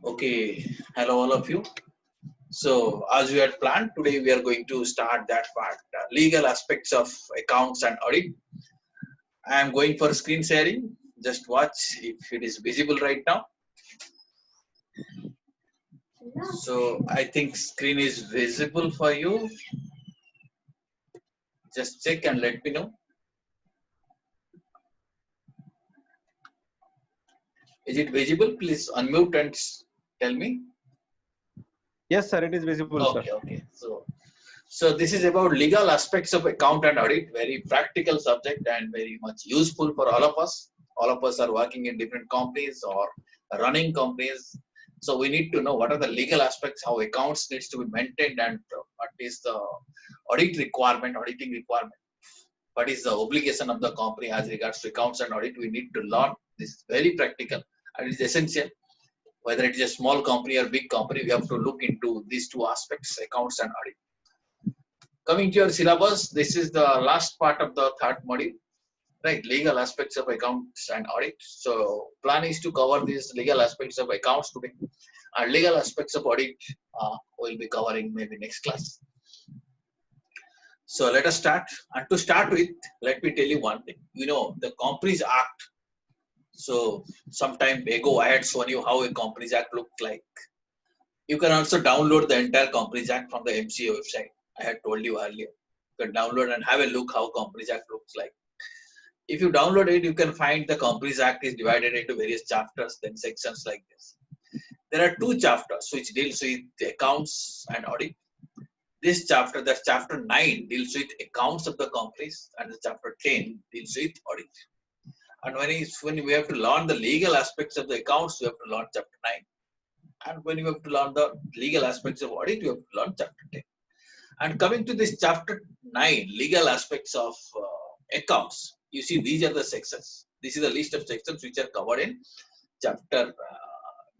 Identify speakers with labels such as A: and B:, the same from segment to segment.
A: Okay, hello all of you. So, as we had planned, today we are going to start that part, legal aspects of accounts and audit. I am going for screen sharing. Just watch if it is visible right now. So, I think screen is visible for you. Just check and let me know. Is it visible? Please unmute and tell me.
B: Yes, sir. It is visible, sir.
A: Okay. So this is about legal aspects of account and audit, very practical subject and very much useful for all of us. All of us are working in different companies or running companies. So we need to know what are the legal aspects, how accounts needs to be maintained, and what is the auditing requirement. What is the obligation of the company as regards to accounts and audit? We need to learn. This is very practical and it is essential. Whether it is a small company or big company, we have to look into these two aspects, accounts and audit. Coming to your syllabus, this is the last part of the third module, right? Legal aspects of accounts and audit. So plan is to cover these legal aspects of accounts today, and legal aspects of audit we'll be covering maybe next class. So let us start. And to start with, let me tell you one thing. You know, the Companies Act. So some time ago, I had shown you how a Companies Act looked like. You can also download the entire Companies Act from the MCA website. I had told you earlier. You can download and have a look how Companies Act looks like. If you download it, you can find the Companies Act is divided into various chapters, then sections like this. There are two chapters which deals with the accounts and audit. This chapter, that's chapter 9, deals with accounts of the companies, and the chapter 10 deals with audit. And when we have to learn the legal aspects of the accounts, we have to learn chapter 9. And when you have to learn the legal aspects of audit, you have to learn chapter 10. And coming to this chapter 9, legal aspects of accounts, you see these are the sections. This is a list of sections which are covered in chapter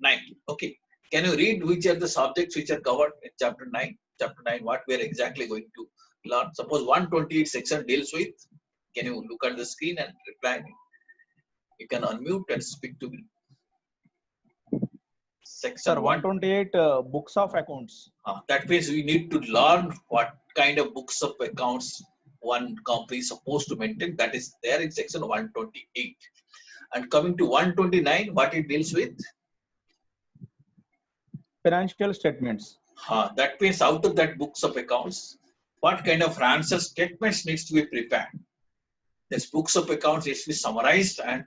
A: 9. Okay. Can you read which are the subjects which are covered in chapter 9? Chapter 9, what we are exactly going to learn. Suppose 128 section deals with, can you look at the screen and reply me? You can unmute and speak to me. Section
B: Sir, 128 books of accounts.
A: That means we need to learn what kind of books of accounts one company is supposed to maintain. That is there in section 128. And coming to 129, what it deals with?
B: Financial statements.
A: That means out of that books of accounts, what kind of financial statements needs to be prepared? This books of accounts needs to be summarized, and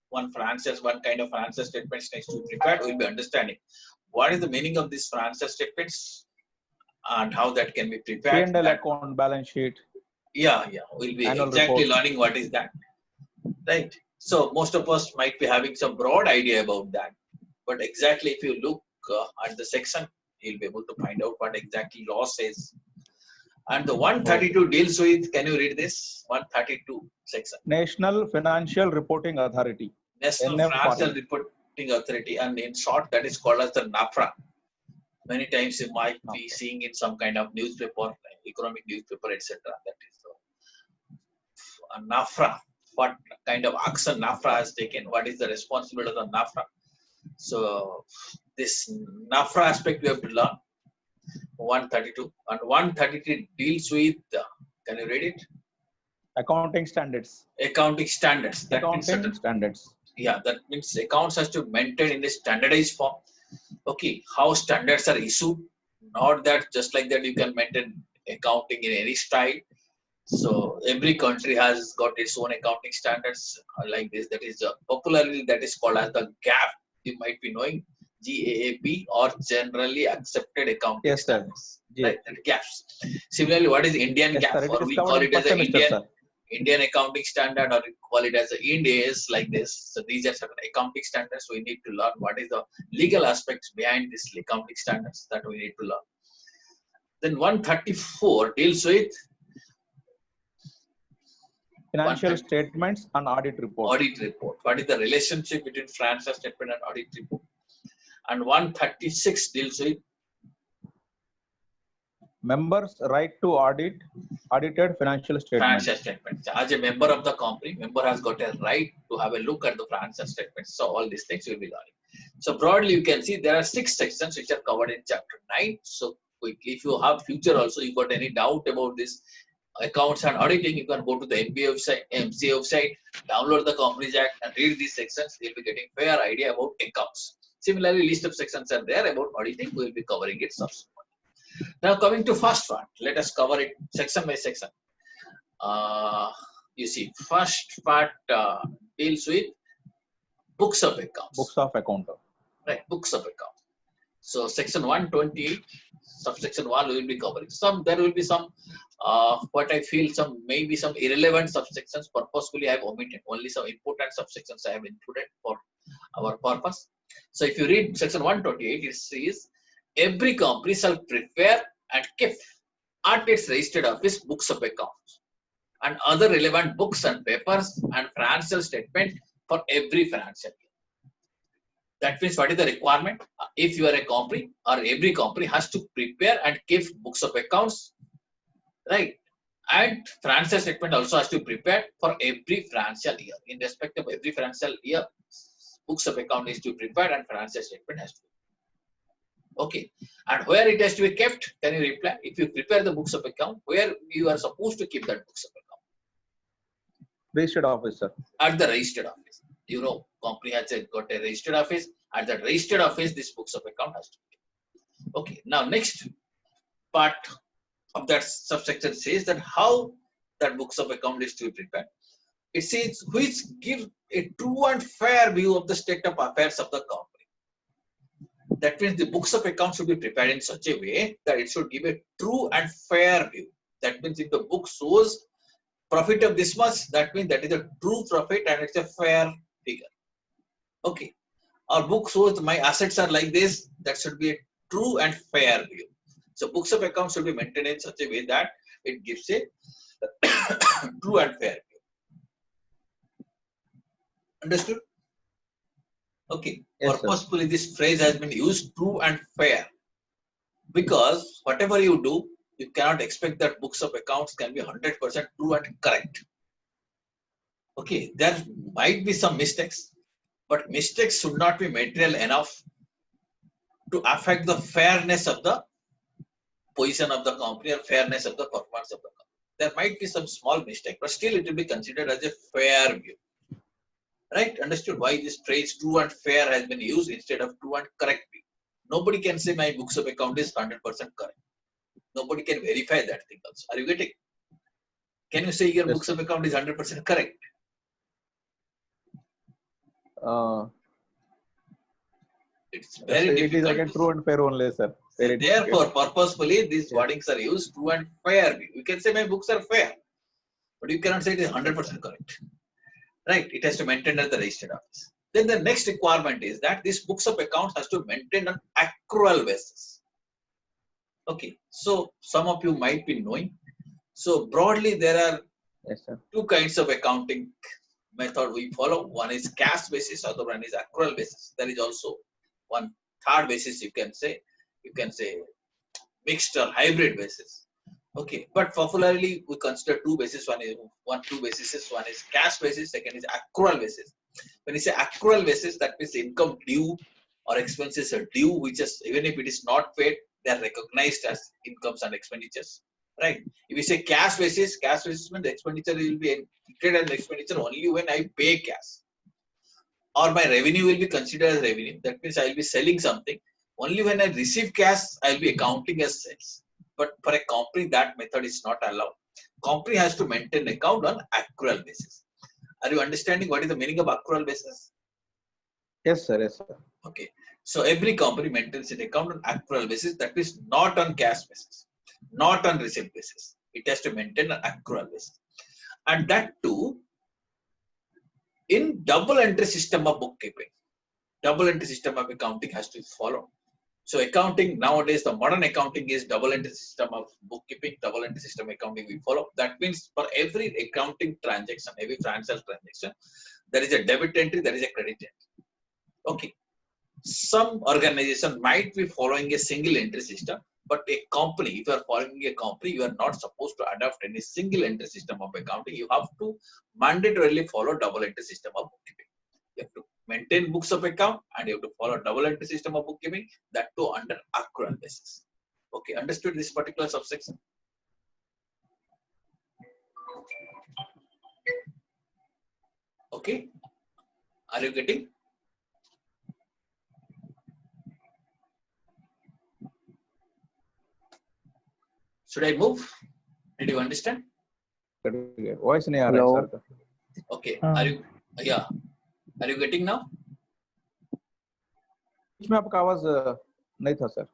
A: one kind of financial statements needs to be prepared. We'll be understanding what is the meaning of these financial statements and how that can be prepared.
B: P&L account, balance sheet.
A: Yeah. We'll be
B: Annual
A: exactly
B: report.
A: learning what is that, right? So most of us might be having some broad idea about that, but exactly if you look at the section, you'll be able to find out what exactly law says. And the 132 deals with, can you read this? 132 section.
B: National Financial Reporting Authority.
A: National Financial Reporting Authority, and in short, that is called as the NAFRA. Many times you might be seeing in some kind of newspaper, economic newspaper, etc. That is a NAFRA. What kind of action NAFRA has taken? What is the responsibility of the NAFRA? So this NAFRA aspect we have to learn. 132 and 133 deals with. Can you read it?
B: Accounting standards.
A: Accounting standards.
B: That standards.
A: Yeah, that means accounts has to maintain in a standardized form. Okay, how standards are issued? Not that just like that you can maintain accounting in any style. So every country has got its own accounting standards like this. That is popularly that is called as the GAAP. You might be knowing GAAP or generally accepted accounting standards. Right, GAAPs. Similarly, what is Indian GAAP? Or we call it as an Indian accounting standard, or we call it as the Ind AS like this. So these are certain accounting standards. We need to learn what is the legal aspects behind these accounting standards that we need to learn. Then 134 deals with
B: financial statements and audit report.
A: Audit report. What is the relationship between financial statement and audit report? And 136 deals with
B: members' right to audited financial statements.
A: Financial statements. As a member of the company, member has got a right to have a look at the financial statements. So all these things will be learning. So broadly, you can see there are 6 sections which are covered in chapter 9. So quickly, if you have future also, you got any doubt about this accounts and auditing, you can go to the MBA website, MCA website, download the Companies Act and read these sections. You'll be getting fair idea about accounts. Similarly, list of sections are there about auditing. We'll be covering it subsequently. Now coming to first part, let us cover it section by section. You see, first part deals with books of accounts.
B: Books of account.
A: Right, books of account. So section 128, subsection 1 we will be covering. There will be some, what I feel, maybe some irrelevant subsections. Purposefully I have omitted. Only some important subsections I have included for our purpose. So if you read section 128, it says, every company shall prepare and keep at its registered office books of accounts and other relevant books and papers and financial statement for every financial year. That means what is the requirement? If you are a company or every company has to prepare and keep books of accounts, right? And financial statement also has to be prepared for every financial year. In respect of every financial year, books of account is to be prepared and financial statement has to be. Okay. And where it has to be kept, can you reply? If you prepare the books of account, where you are supposed to keep that books of account?
B: Registered office, sir.
A: At the registered office. You know, company has got a registered office. At the registered office, this books of account has to be kept. Okay. Now, next part of that subsection says that how that books of account is to be prepared. It says which gives a true and fair view of the state of affairs of the company. That means the books of accounts should be prepared in such a way that it should give a true and fair view. That means if the book shows profit of this much, that means that is a true profit and it's a fair figure. Okay. Our book shows my assets are like this, that should be a true and fair view. So books of accounts should be maintained in such a way that it gives a true and fair view. Understood? Okay.
B: Yes,
A: Purposefully, this phrase has been used, true and fair, because whatever you do, you cannot expect that books of accounts can be 100% true and correct. Okay, there might be some mistakes, but mistakes should not be material enough to affect the fairness of the position of the company or fairness of the performance of the company. There might be some small mistake, but still it will be considered as a fair view. Right? Understood why this phrase true and fair has been used instead of true and correct view. Nobody can say my books of account is 100% correct. Nobody can verify that thing also. Are you getting? Can you say your books of account is 100% correct? It's very difficult.
B: It is again true and fair only, sir.
A: Therefore, purposefully, these wordings are used, true and fair view. You can say my books are fair, but you cannot say it is 100% correct. Right? It has to maintain at the registered office. Then the next requirement is that this books of accounts has to maintain on accrual basis. Okay. So some of you might be knowing. So broadly, there are two kinds of accounting method we follow. One is cash basis, other one is accrual basis. There is also one third basis you can say mixed or hybrid basis. Okay, but popularly we consider two basis. One is cash basis, second is accrual basis. When you say accrual basis, that means income due or expenses are due, which is even if it is not paid, they are recognized as incomes and expenditures. Right? If we say cash basis means the expenditure will be treated as expenditure only when I pay cash. Or my revenue will be considered as revenue. That means I will be selling something. Only when I receive cash, I will be accounting as sales. But for a company, that method is not allowed. Company has to maintain account on accrual basis. Are you understanding what is the meaning of accrual basis?
B: Yes, sir. Yes, sir.
A: Okay. So every company maintains an account on accrual basis. That is not on cash basis, not on receipt basis. It has to maintain an accrual basis. And that too, in double entry system of bookkeeping, double entry system of accounting has to follow. So accounting nowadays, the modern accounting is double entry system of bookkeeping, double entry system accounting we follow. That means for every accounting transaction, every financial transaction, there is a debit entry, there is a credit entry. Okay. Some organization might be following a single entry system, but a company, if you are following a company, you are not supposed to adopt any single entry system of accounting. You have to mandatorily follow double entry system of bookkeeping. You have to maintain books of account, and you have to follow double entry system of bookkeeping, that too under accrual basis. Okay, understood this particular subsection? Okay, are you getting? Should I move? Did you understand?
B: Voice नहीं आ रहा है
C: Hello.
B: Sir का.
A: Okay, are you? Yeah, are you getting now?
B: इसमें आपका आवाज नहीं था sir.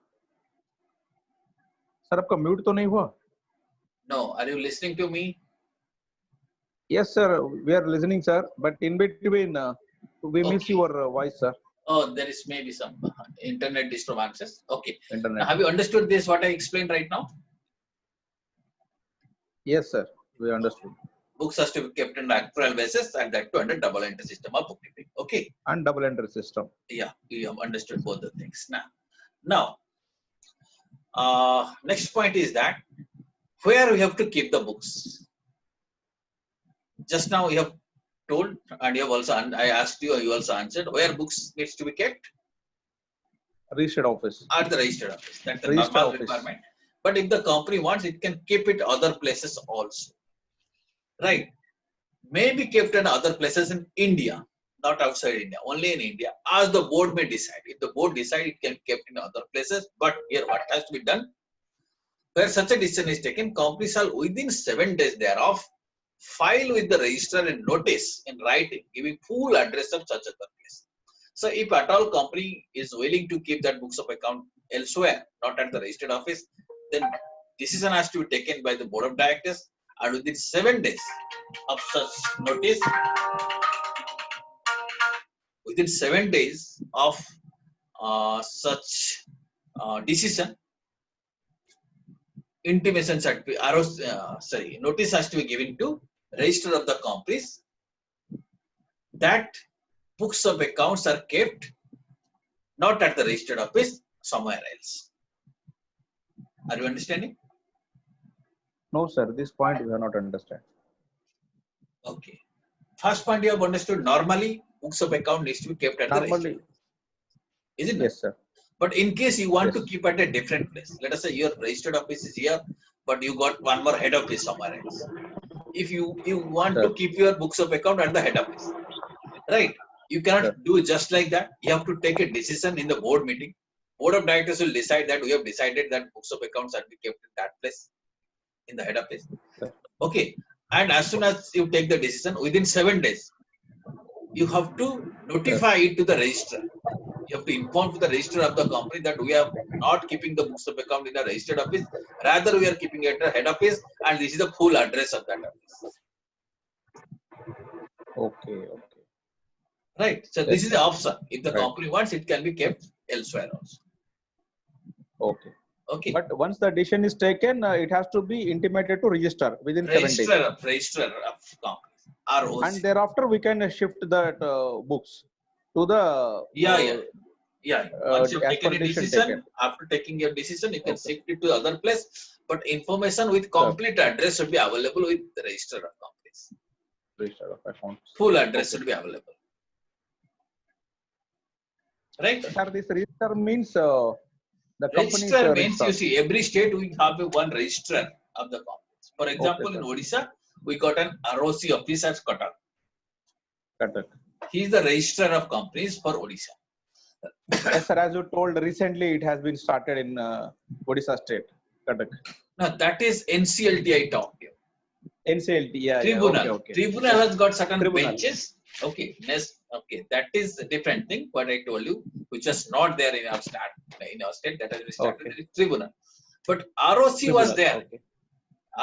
B: Sir आपका म्यूट तो नहीं हुआ?
A: No, are you listening to me?
B: Yes sir, we are listening sir, but in between we miss
A: Okay.
B: your voice sir.
A: Oh, there is maybe some internet disturbances. Okay, now,
B: Internet.
A: have you understood this? What I explained right now?
B: Yes sir, we understood.
A: Books has to be kept on accrual basis, and that too under double entry system of bookkeeping. Okay.
B: And double entry system.
A: Yeah, you have understood both the things now. Next point is that where we have to keep the books. Just now you have told, and you have also, I asked you, you also answered, where books needs to be kept?
B: Registered office.
A: At the registered office. That's the
B: Registered
A: normal
B: office.
A: requirement. But if the company wants, it can keep it other places also. Right? May be kept in other places in India, not outside India, only in India, as the board may decide. If the board decide, it can be kept in other places. But here, what has to be done? Where such a decision is taken, company shall within 7 days thereof file with the registrar a notice in writing giving full address of such other place. So, if at all company is willing to keep that books of account elsewhere, not at the registered office, then decision has to be taken by the board of directors, and within 7 days of such notice, within 7 days of such decision, intimation notice has to be given to register of the companies that books of accounts are kept not at the registered office, somewhere else. Are you understanding?
B: No sir, this point we have not understand.
A: Okay. First point you have understood. Normally, books of account needs to be kept at the
B: Normally,
A: registered. Isn't it?
B: yes sir.
A: But in case you want
B: Yes.
A: to keep at a different place, let us say your registered office is here, but you got one more head office somewhere else. If you want
B: Sir.
A: to keep your books of account at the head office, right? You cannot
B: Sir.
A: do just like that. You have to take a decision in the board meeting. Board of directors will decide that we have decided that books of accounts are to be kept in that place, in the head office.
B: Sir.
A: Okay. And as soon as you take the decision, within 7 days, you have to notify it to the registrar. You have to inform to the registrar of the company that we are not keeping the books of account in the registered office. Rather, we are keeping it at the head office, and this is the full address of that office.
B: Okay, okay.
A: Right. So this is the option. If the
B: Right.
A: company wants, it can be kept elsewhere also.
B: Okay.
A: Okay.
B: But once the decision is taken, it has to be intimated to register within 7 days.
A: Registrar of companies. ROC.
B: And thereafter, we can shift that books to the
A: Yeah. Once you've
B: as
A: taken
B: per
A: a
B: decision
A: decision,
B: taken.
A: after taking your decision, you can
B: Okay.
A: shift it to other place. But information with complete address should be available with the register of companies.
B: Register of accounts.
A: Full address
B: Okay.
A: should be available. Right?
B: Sir, this register means the company is
A: Register means, you
B: registered.
A: see, every state we have one registrar of the companies. For example,
B: Okay,
A: in
B: sir.
A: Odisha, we got an ROC office at Cuttack.
B: Correct.
A: He is the registrar of companies for Odisha.
B: Yes, sir. As you told, recently it has been started in Odisha state. Correct.
A: Now that is NCLT I talked to you.
B: NCLT, yeah,
A: Tribunal.
B: yeah. Okay, okay.
A: Tribunal has got certain
B: Tribunal.
A: benches. Okay, okay, that is a different thing. What I told you, which was not there in our state, that has been started
B: Okay.
A: with Tribunal. But ROC was
B: Tribunal,
A: there.
B: Okay.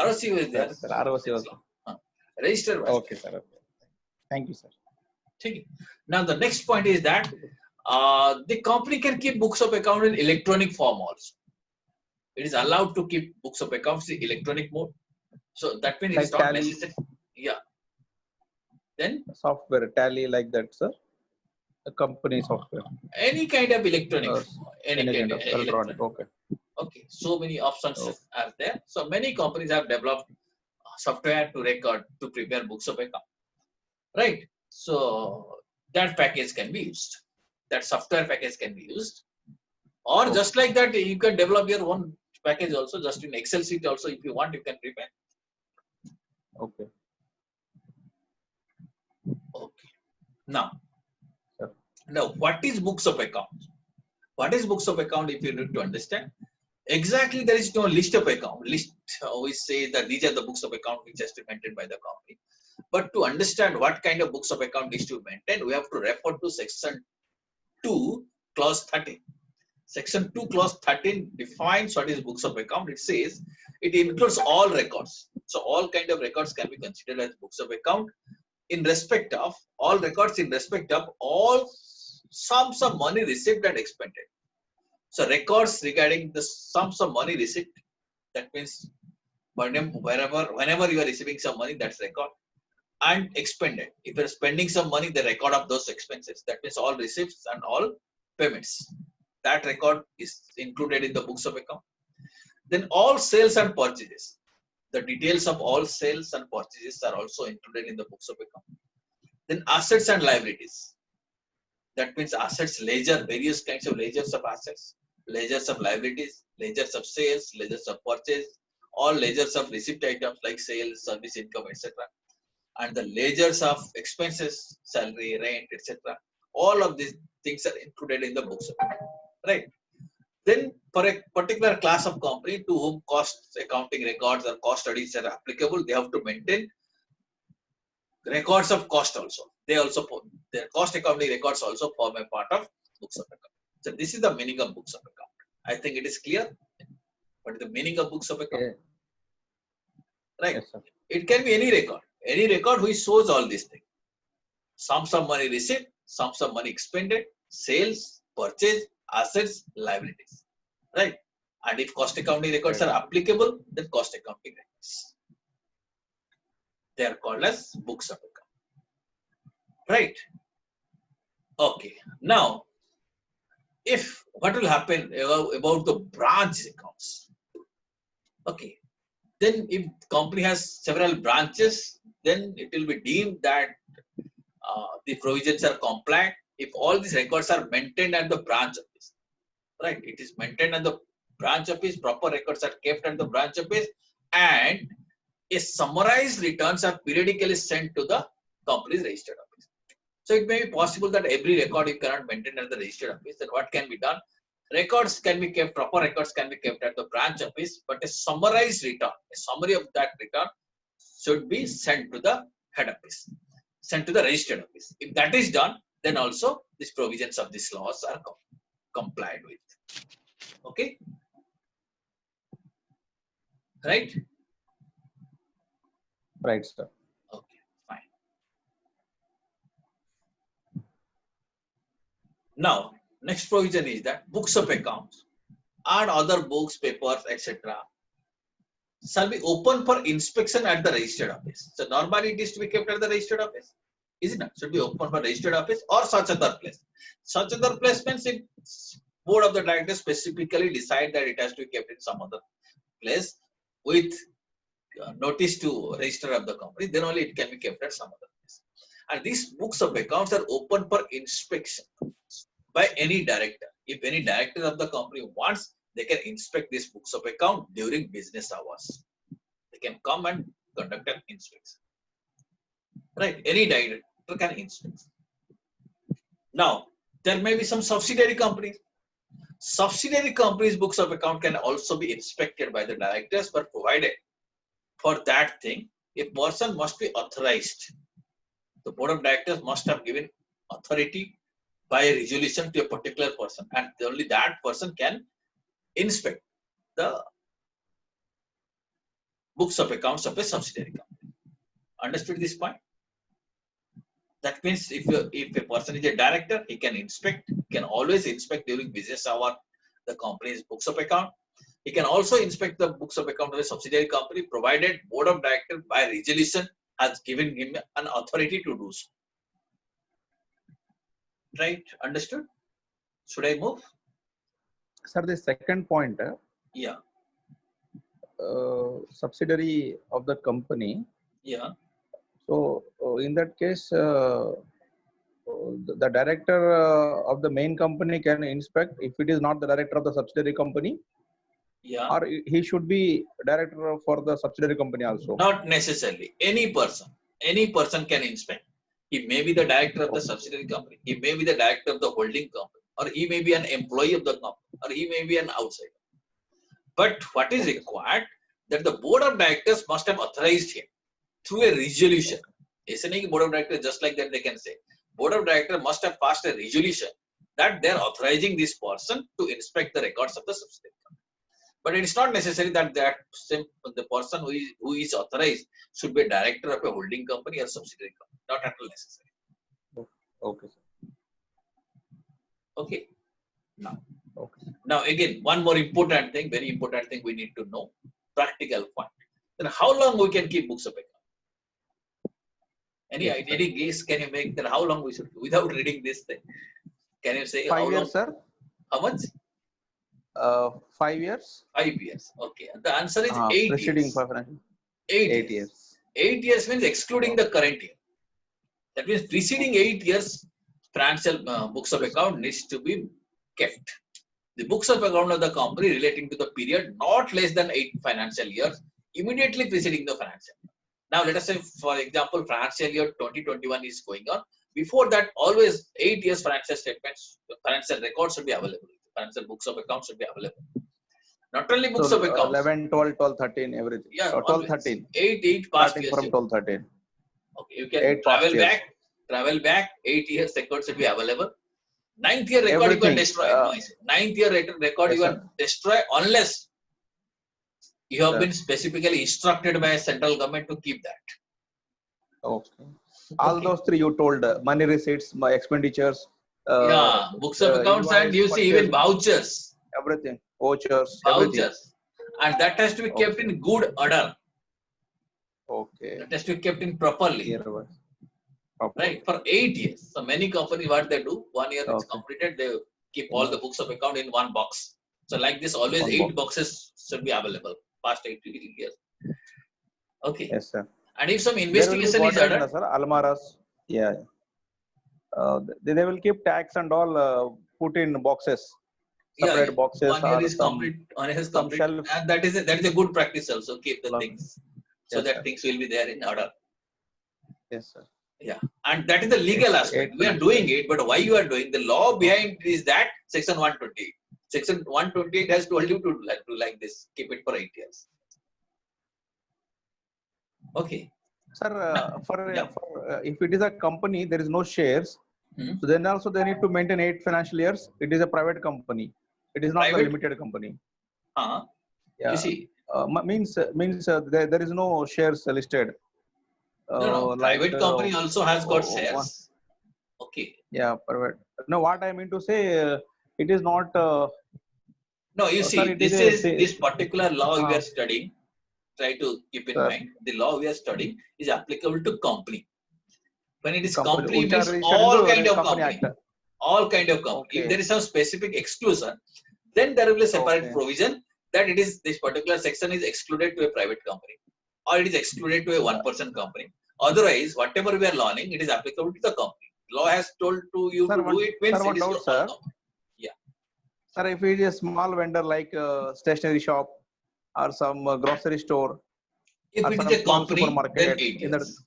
A: ROC was there.
B: Sir, ROC was.
A: Register was
B: Okay, sir. Okay. Thank you, sir.
A: there. Now the next point is that the company can keep books of account in electronic form also. It is allowed to keep books of accounts in electronic mode. So that means
B: Like
A: it's not
B: Tally.
A: necessary. Yeah. Then
B: Software tally like that, sir. The company software.
A: any kind of electronic,
B: Any kind of
A: electronic.
B: electronic. Okay.
A: Okay, so many options
B: Okay.
A: are there. So many companies have developed software to record, to prepare books of account. Right. So that package can be used. That software package can be used. Or
B: Okay.
A: just like that, you can develop your own package also, just in Excel sheet also. If you want, you can prepare.
B: Okay.
A: Okay. Now,
B: Sir.
A: now what is books of account? What is books of account? If you need to understand, exactly there is no list of account. List always say that these are the books of account which has to be maintained by the company. But to understand what kind of books of account is to be maintained, we have to refer to section 2, clause 13. Section 2, clause 13 defines what is books of account. It says it includes all records. So all kind of records can be considered as books of account in respect of all records in respect of all sums of money received and expended. So records regarding the sums of money received, that means whenever you are receiving some money, that's record. And expended, if you're spending some money, the record of those expenses, that means all receipts and all payments, that record is included in the books of account. Then all sales and purchases, the details of all sales and purchases are also included in the books of account. Then assets and liabilities, that means assets, ledger, various kinds of ledgers of assets, ledgers of liabilities, ledgers of sales, ledgers of purchase, all ledgers of receipt items like sales, service income, etc. And the ledgers of expenses, salary, rent, etc. All of these things are included in the books of account, right? Then for a particular class of company to whom cost accounting records or cost studies are applicable, they have to maintain records of cost also. They also their cost accounting records also form a part of books of account. So this is the meaning of books of account. I think it is clear. What is the meaning of books of account?
B: Okay.
A: Right?
B: Yes, sir.
A: It can be any record which shows all these things. Sums of money received, sums of money expended, sales, purchase, assets, liabilities. Right? And if cost accounting records
B: Right.
A: are applicable, then cost accounting records. They are called as books of account. Right? Okay. Now, if what will happen about the branch accounts? Okay. Then if company has several branches, then it will be deemed that the provisions are compliant if all these records are maintained at the branch office. Right? It is maintained at the branch office, proper records are kept at the branch office, and a summarized returns are periodically sent to the company's registered office. So it may be possible that every record you cannot maintain at the registered office. Then what can be done? Records can be kept, proper records can be kept at the branch office, but a summarized return, a summary of that return should be sent to the head office, sent to the registered office. If that is done, then also these provisions of these laws are complied with. Okay? Right?
B: Right, sir.
A: Okay, fine. Now, next provision is that books of accounts and other books, papers, etc. shall be open for inspection at the registered office. So normally it is to be kept at the registered office, is it not? Should be open for registered office or such other place. Such other place means if board of the directors specifically decide that it has to be kept in some other place with notice to register of the company, then only it can be kept at some other place. And these books of accounts are open for inspection by any director. If any director of the company wants, they can inspect these books of account during business hours. They can come and conduct an inspection. Right? Any director can inspect. Now, there may be some subsidiary companies. Subsidiary companies' books of account can also be inspected by the directors, but provided for that thing, a person must be authorized. The board of directors must have given authority by a resolution to a particular person, and only that person can inspect the books of accounts of a subsidiary company. Understood this point? That means if a person is a director, he can inspect, he can always inspect during business hour the company's books of account. He can also inspect the books of account of a subsidiary company, provided board of directors by resolution has given him an authority to do so. Right? Understood? Should I move?
B: Sir, the second point,
A: Yeah.
B: Subsidiary of the company.
A: Yeah.
B: So in that case, the director of the main company can inspect if it is not the director of the subsidiary company,
A: Yeah,
B: or he should be director for the subsidiary company also.
A: not necessarily. Any person can inspect. He may be the director of the
B: Okay.
A: subsidiary company. He may be the director of the holding company, or he may be an employee of the company, or he may be an outsider. But what is
B: Okay.
A: required that the board of directors must have authorized him through a resolution. ऐसे नहीं कि board of directors just like that they can say. Board of directors must have passed a resolution that they are authorizing this person to inspect the records of the subsidiary company. But it is not necessary that the person who is authorized should be a director of a holding company or subsidiary company. Not at all necessary.
B: Okay, sir.
A: Okay.
B: Okay.
A: Now again, one more important thing, very important thing we need to know, practical point. Then how long we can keep books of account? Any
B: Yes,
A: idea, any guess can you make that how long we should, without reading this thing? Can you say how
B: 5
A: long?
B: years, sir.
A: How much?
B: 5 years.
A: 5 years. Okay. The answer is 8
B: Preceding
A: years.
B: financial.
A: 8
B: 8
A: years.
B: years.
A: 8 years means excluding the current year. That means preceding 8 years, financial books of account needs to be kept. The books of account of the company relating to the period not less than 8 financial years immediately preceding the financial year. Now let us say, for example, financial year 2021 is going on. Before that, always 8 years financial statements, financial records should be available. Financial books of accounts should be available. Not only books of
B: So
A: accounts.
B: 11, 12, 12, 13, everything.
A: Yeah,
B: 12,
A: always.
B: 13.
A: 8 past
B: Starting
A: years.
B: from 12, 13.
A: Okay, you can
B: 8 past years.
A: travel back, 8 years records should be available. 9th year record you can
B: Everything.
A: destroy. No, 9th year record
B: Yes,
A: you can
B: sir.
A: destroy unless you have
B: Sir.
A: been specifically instructed by a central government to keep that.
B: Okay. All
A: Okay.
B: those three you told, money receipts, my expenditures.
A: Yeah, books of accounts and
B: Invoice,
A: you see even
B: purchase,
A: vouchers.
B: everything, vouchers, everything.
A: Vouchers. And that has to be kept
B: Okay.
A: in good order.
B: Okay.
A: That has to be kept in properly.
B: Year-wise. Okay.
A: Right? For 8 years. So many companies, what they do, 1 year it's
B: Okay.
A: completed, they keep all the books of account in one box. So like this, always
B: One
A: 8
B: box.
A: boxes should be available past 8 years. Okay.
B: Yes, sir.
A: And if some
B: There will be
A: investigation is
B: what
A: ordered,
B: sir, almaras. Yeah. They will keep tags and all put in boxes, separate boxes
A: 1 year
B: or
A: is
B: some
A: complete, 1 year is
B: some
A: complete,
B: shelf.
A: and that is a good practice also. Keep the things so
B: Yes,
A: that
B: sir.
A: things will be there in order.
B: Yes, sir.
A: Yeah, and that is the legal
B: Eight
A: aspect. We are
B: financial
A: doing
B: years.
A: it, but why you are doing? The law behind is that section 128. Section 128 has told you to like this, keep it for 8 years. Okay.
B: Sir,
A: Yeah.
B: if it is a company, there is no shares. So then also they need to maintain 8 financial years. It is a private company. It is not the
A: Private?
B: limited company.
A: You see,
B: Means there is no shares listed.
A: no, private
B: Like,
A: company also has got shares. Okay.
B: Yeah, private. No, what I mean to say, it is not.
A: No, you see,
B: Sir, it is
A: this particular law we are studying. Try to keep in
B: sir,
A: mind, the law we are studying is applicable to company. When it is
B: company,
A: company,
B: which are
A: means
B: registered
A: all
B: in the
A: kind of
B: company
A: company.
B: act.
A: All kind of company. If
B: Okay.
A: there is some specific exclusion, then there will be a separate
B: Okay.
A: provision that it is this particular section is excluded to a private company, or it is excluded to a one-person company. Otherwise, whatever we are learning, it is applicable to the company. Law has told to you
B: Sir,
A: to do it means
B: one
A: it is
B: doubt,
A: for
B: sir.
A: all company. Yeah.
B: Sir, if it is a small vendor like stationery shop or some grocery store
A: If
B: or
A: it
B: some
A: is a
B: small
A: company,
B: supermarket,
A: then 8
B: in that,
A: years.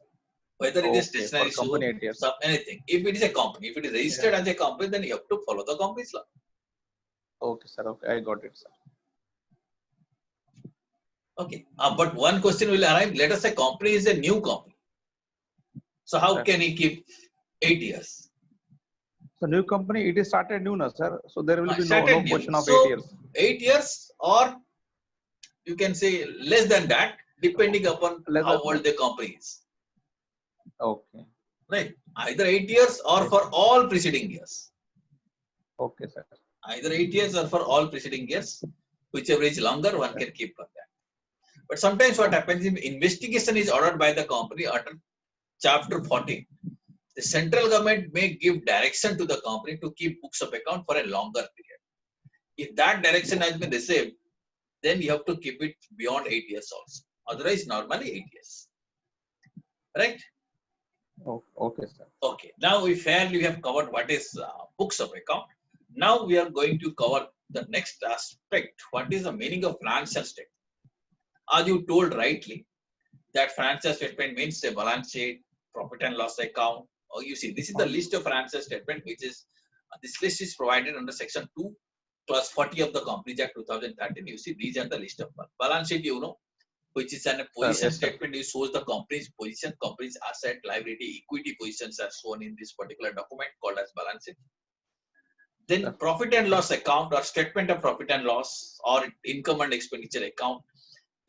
A: Whether it is
B: okay,
A: stationary
B: for
A: store,
B: company 8 years.
A: some anything. If it is a company, if it is registered as a company, then you have to follow the company's law.
B: Okay, sir. Okay, I got it, sir.
A: Okay. But one question will arise. Let us say company is a new company. So how
B: Sir.
A: can he keep 8 years?
B: So new company, it is started new, na, sir. So there will be no
A: Started new.
B: question of
A: So
B: 8 years.
A: 8 years, or you can say less than that, depending upon
B: Less
A: how
B: than
A: old the company is.
B: Okay.
A: Right. Either 8 years or for all preceding years.
B: Okay, sir.
A: Either 8 years or for all preceding years. Whichever is longer, one can keep for that. But sometimes what happens if investigation is ordered by the company under Chapter 14, the central government may give direction to the company to keep books of account for a longer period. If that direction has been received, then you have to keep it beyond 8 years also. Otherwise, normally 8 years. Right?
B: Oh, okay, sir.
A: Okay, now we fairly have covered what is books of account. Now we are going to cover the next aspect. What is the meaning of financial statement? As you told rightly, that financial statement means a balance sheet, profit and loss account. Or you see, this is the list of financial statement, which is this list is provided under section 2, clause 40 of the Companies Act 2013. You see, these are the list of balance sheet, which is a
B: Sir,
A: position
B: yes, sir.
A: statement. It shows the company's position, company's asset, liability, equity positions are shown in this particular document called as balance sheet. Then
B: Sir.
A: profit and loss account or statement of profit and loss or income and expenditure account.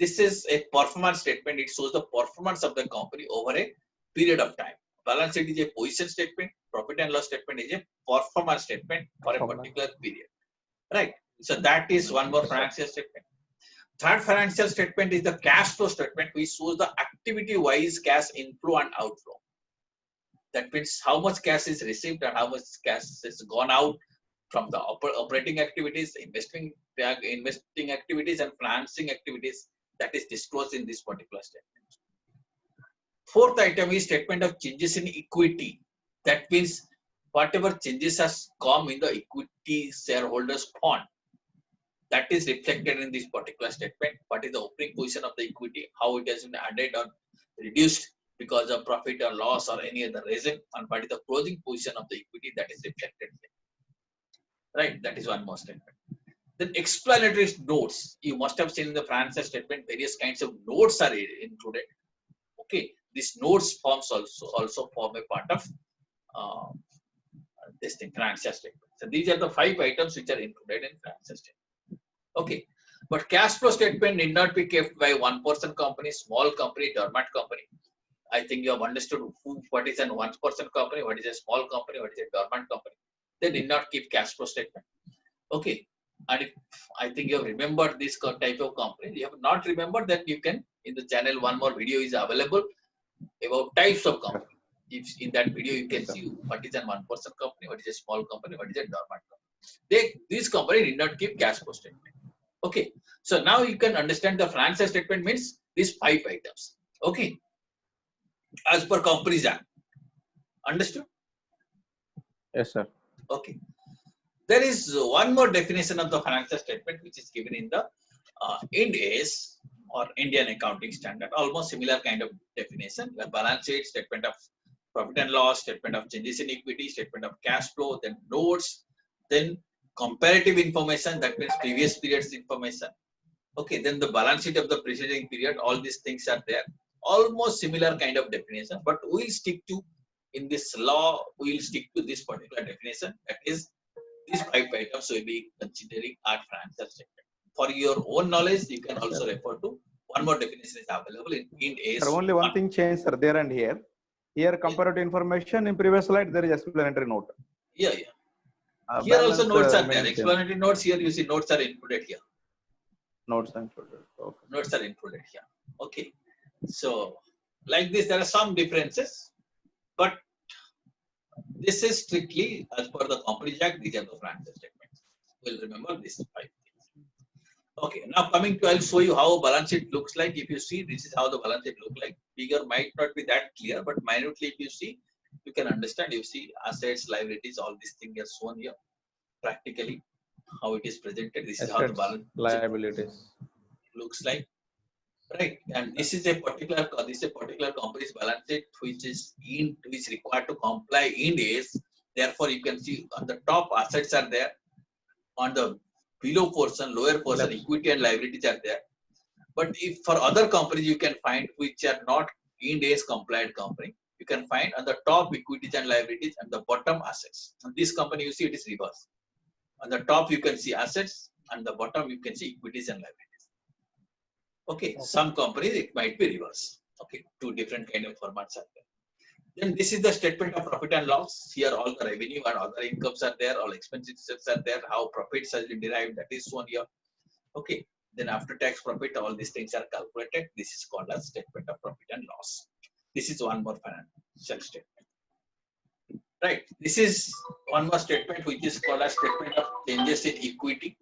A: This is a performance statement. It shows the performance of the company over a period of time. Balance sheet is a position statement. Profit and loss statement is a performance statement for a particular period. Right. So that is one more
B: Yes, sir.
A: financial statement. Third financial statement is the cash flow statement, which shows the activity-wise cash inflow and outflow. That means how much cash is received and how much cash is gone out from the operating activities, investing activities, and financing activities. That is disclosed in this particular statement. Fourth item is statement of changes in equity. That means whatever changes has come in the equity shareholders fund, that is reflected in this particular statement. What is the opening position of the equity, how it has been added or reduced because of profit or loss or any other reason, and what is the closing position of the equity, that is reflected here. Right, that is one more statement. Then explanatory notes. You must have seen in the financial statement various kinds of notes are included. Okay, these notes forms also form a part of uh, this thing, financial statement. So these are the 5 items which are included in financial statement. Okay, but cash flow statement need not be kept by one person company, small company, dormant company. I think you have understood what is a one person company, what is a small company, what is a dormant company. They did not keep cash flow statement. Okay, and if I think you have remembered this type of company, you have not remembered, that you can, in the channel, one more video is available about types of company. If in that video you can see what is a one person company, what is a small company, what is a dormant company. This company did not keep cash flow statement. Okay, so now you can understand the financial statement means these 5 items. Okay, as per Companies Act. Understood?
B: Yes, sir.
A: Okay. There is one more definition of the financial statement which is given in the Ind AS or Indian Accounting Standard. Almost similar kind of definition. The balance sheet, statement of profit and loss, statement of changes in equity, statement of cash flow, then notes, then comparative information, that means previous periods information. Okay, then the balance sheet of the preceding period, all these things are there. Almost similar kind of definition, but we'll stick to, in this law, we'll stick to this particular definition. That is, these 5 items will be considering our financial statement. For your own knowledge, you can also refer to one more definition is available in Ind AS.
B: Sir, only one thing changed, sir, there and here. Here, comparative information. In previous slide, there is explanatory note.
A: Yeah. Here also
B: Balance,
A: notes are there.
B: remains same.
A: Explanatory notes, here you see notes are included here.
B: Notes included. Okay.
A: Notes are included here. Okay. So, like this, there are some differences, but this is strictly as per the Companies Act. These are the financial statements. We'll remember this 5 things. Okay, now coming to, I'll show you how a balance sheet looks like. If you see, this is how the balance sheet look like. Figure might not be that clear, but minutely if you see, you can understand. You see assets, liabilities, all these things are shown here. Practically, how it is presented. This is how the balance
B: liabilities
A: looks like. Right, and this is a particular company's balance sheet which is required to comply Ind AS. Therefore, you can see on the top assets are there, on the below portion, lower portion, equity and liabilities are there. But if for other companies you can find which are not Ind AS compliant company, you can find on the top equities and liabilities and the bottom assets. And this company you see it is reverse. On the top you can see assets, and the bottom you can see equities and liabilities. Okay, some companies it might be reverse. Okay, 2 different kind of formats are there. Then this is the statement of profit and loss. Here all the revenue and other incomes are there, all expenses are there, how profits has been derived, that is shown here. Okay, then after tax profit, all these things are calculated. This is called as statement of profit and loss. This is one more financial statement. Right, this is one more statement which is called as statement of changes in equity.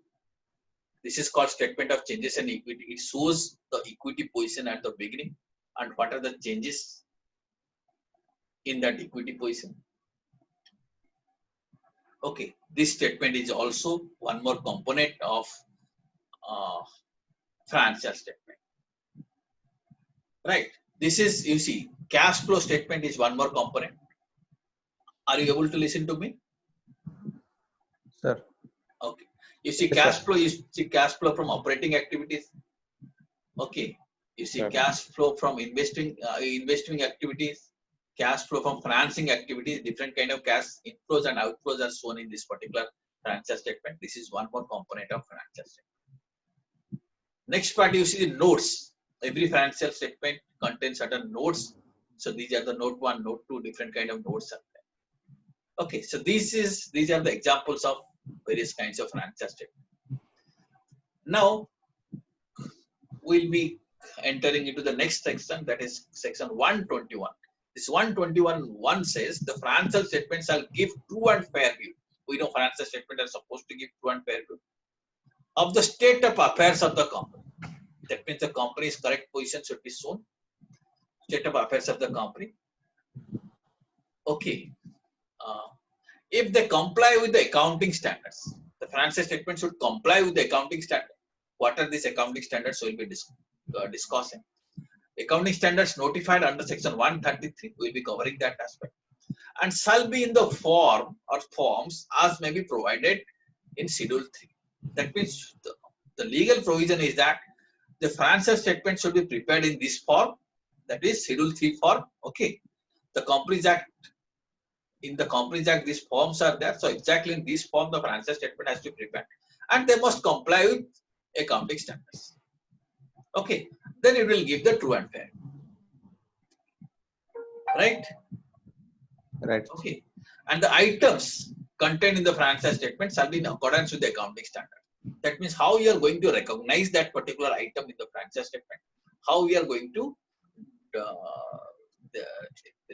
A: This is called statement of changes in equity. It shows the equity position at the beginning and what are the changes in that equity position. Okay, this statement is also one more component of uh, financial statement. Right. This is, you see, cash flow statement is one more component. Are you able to listen to me?
B: Sir.
A: Okay. You see,
B: Yes,
A: cash
B: sir.
A: flow, you see cash flow from operating activities. Okay. You see
B: Sir.
A: cash flow from investing activities, cash flow from financing activities, different kind of cash inflows and outflows are shown in this particular financial statement. This is one more component of financial statement. Next part, you see the notes. Every financial statement contains certain notes. So these are the note 1, note 2, different kind of notes are there. Okay, so these are the examples of various kinds of financial statement. Now we'll be entering into the next section, that is section 121. This 121 says the financial statements shall give true and fair view. We know financial statements are supposed to give true and fair view of the state of affairs of the company. That means the company's correct position should be shown. State of affairs of the company. Okay. If they comply with the accounting standards, the financial statement should comply with the accounting standard. What are these accounting standards? We'll be discussing. Accounting standards notified under section 133, we'll be covering that aspect, and shall be in the form or forms as may be provided in schedule 3. That means the legal provision is that the financial statement should be prepared in this form, that is schedule 3 form. Okay, the Companies Act, in the Companies Act these forms are there, so exactly in this form the financial statement has to be prepared and they must comply with accounting standards. Okay, then it will give the true and fair. Right?
B: Right.
A: Okay. And the items contained in the financial statement shall be in accordance with the accounting standard. That means how you are going to recognize that particular item in the financial statement, how we are going to,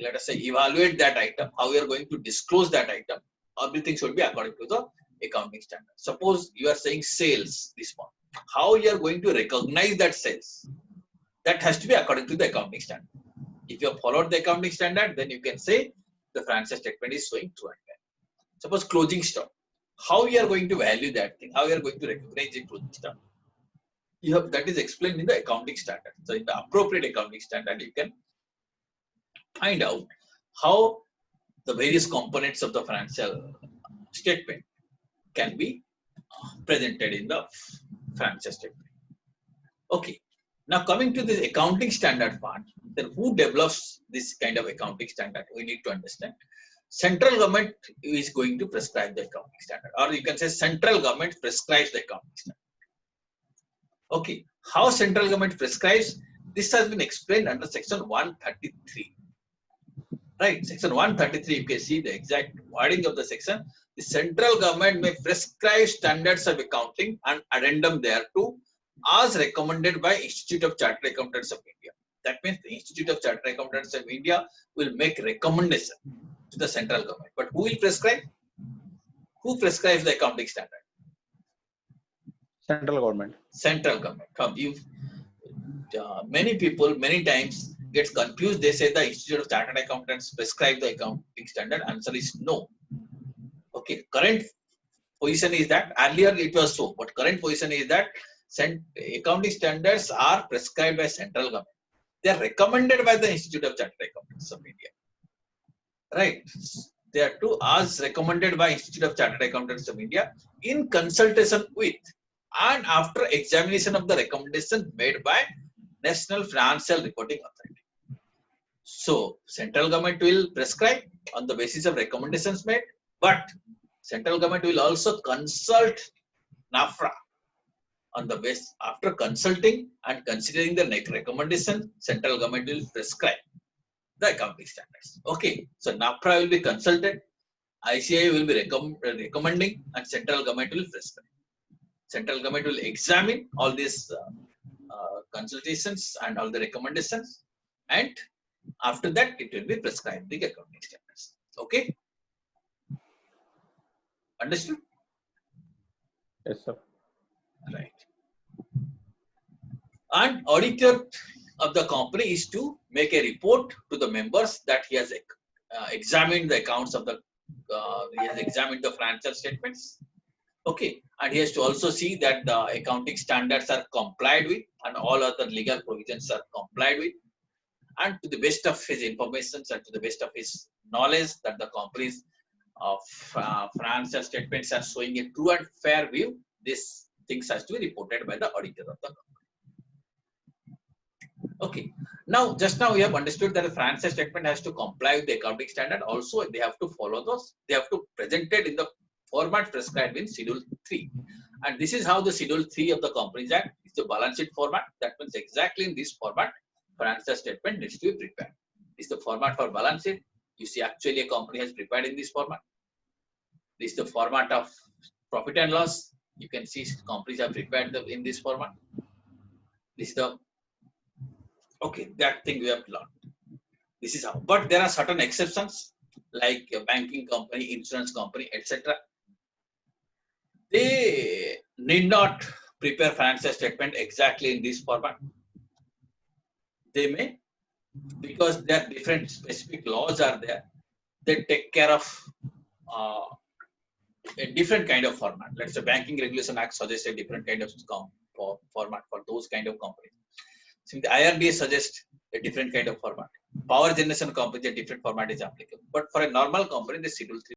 A: let us say, evaluate that item, how we are going to disclose that item. Everything should be according to the accounting standard. Suppose you are saying sales this month. How you are going to recognize that sales? That has to be according to the accounting standard. If you have followed the accounting standard, then you can say the financial statement is showing true and fair. Suppose closing stock. How you are going to value that thing? How you are going to recognize the closing stock? You have, that is explained in the accounting standard. So in the appropriate accounting standard, you can find out how the various components of the financial statement can be presented in the financial statement. Okay. Now coming to the accounting standard part, then who develops this kind of accounting standard? We need to understand. Central government is going to prescribe the accounting standard, or you can say central government prescribes the accounting standard. Okay, how central government prescribes? This has been explained under section 133. Right, section 133, you can see the exact wording of the section. The central government may prescribe standards of accounting and addendum thereto as recommended by Institute of Chartered Accountants of India. That means the Institute of Chartered Accountants of India will make recommendation to the central government. But who will prescribe? Who prescribes the accounting standard?
B: Central government.
A: Central government. Many people many times gets confused. They say the Institute of Chartered Accountants prescribe the accounting standard. Answer is no. Okay, current position is that earlier it was so, but current position is that accounting standards are prescribed by central government. They are recommended by the Institute of Chartered Accountants of India. Right? They are too as recommended by Institute of Chartered Accountants of India in consultation with and after examination of the recommendation made by National Financial Reporting Authority. So central government will prescribe on the basis of recommendations made, but central government will also consult NAFRA on the base. After consulting and considering the recommendation, central government will prescribe the accounting standards. Okay, so NAFRA will be consulted, ICAI will be recommending, and central government will prescribe. Central government will examine all these consultations and all the recommendations, and after that it will be prescribed the accounting standards. Okay, understood?
B: Yes, sir.
A: Right. And auditor of the company is to make a report to the members that he has examined the accounts of the, he has examined the financial statements. Okay, and he has to also see that the accounting standards are complied with and all other legal provisions are complied with, and to the best of his information and to the best of his knowledge that the company's financial statements are showing a true and fair view. This things has to be reported by the auditor of the company. Okay. Now, just now we have understood that the financial statement has to comply with the accounting standard. Also, they have to follow those. They have to present it in the format prescribed in Schedule 3. And this is how the Schedule 3 of the Companies Act is the balance sheet format. That means exactly in this format, financial statement needs to be prepared. This is the format for balance sheet. You see, actually a company has prepared in this format. This is the format of profit and loss. You can see companies have prepared in this format. This is the, okay, that thing we have learned. This is how. But there are certain exceptions, like a banking company, insurance company, etc. They need not prepare financial statement exactly in this format. They may, because there are different specific laws are there. They take care of a different kind of format. Let's say Banking Regulation Act suggests a different kind of format for those kind of companies. So the IRDA suggests a different kind of format. Power generation company, a different format is applicable. But for a normal company, the Schedule 3